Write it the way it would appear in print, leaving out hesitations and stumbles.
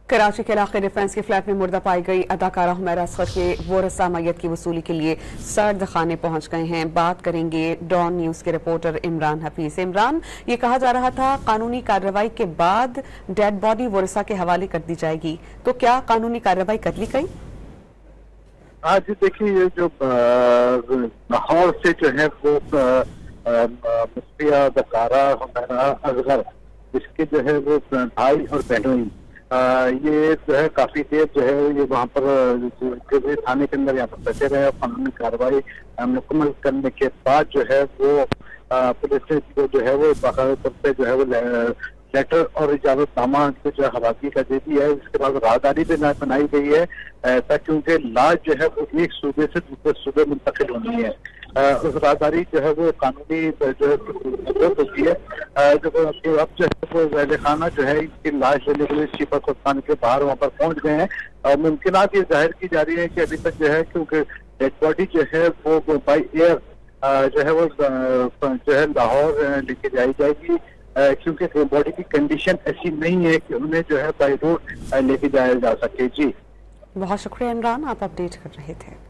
कराची के इलाके डिफेंस के फ्लैट में मुर्दा पाई गई अदाकारा हुमैरा असगर के वारिसा मैयत की वसूली के लिए सर्द खाने पहुंच गए हैं। बात करेंगे डॉन न्यूज के रिपोर्टर इमरान हफीज। इमरान, ये कहा जा रहा था कानूनी कार्रवाई के बाद डेड बॉडी वारिसा के हवाले कर दी जाएगी, तो क्या कानूनी कार्रवाई कर ली गई? आज देखिए, ये जो लाहौर से जो है वो मुफ्तिया अदाकारा हुमैरा असगर, इसके जो है वो भाई और बहनोई, ये जो है काफी देर जो है ये वहाँ पर थाने के अंदर यहाँ पर बैठे रहे। कानूनी कार्रवाई मुकम्मल करने के बाद जो है वो पुलिस ने जो है वो बाकायदा तौर पर जो है वो लेटर और इजाजतनामा जो है हवागी का दे दिया है। इसके बाद राहदारी भी बनाई गई है ताकि उनके लाश जो है वो एक सूबे से दूसरे सूबे मुंतकिल होनी है। उस राहदारी जो है वो कानूनी जो है होती है। जब अब जो है वो वैले खाना जो है इनकी लाश लेने के लिए शिफा खान के बाहर वहाँ पर पहुंच गए हैं और मुमकिनात ये जाहिर की जा रही है कि अभी तक जो है क्योंकि डेड बॉडी जो है वो बाई एयर जो है वो जो है लाहौर लेके जाई जाएगी, क्योंकि बॉडी की कंडीशन ऐसी नहीं है कि उन्हें जो है बाई रोड लेके जाया जा सके। जी बहुत शुक्रिया इमरान, आप अपडेट कर रहे थे।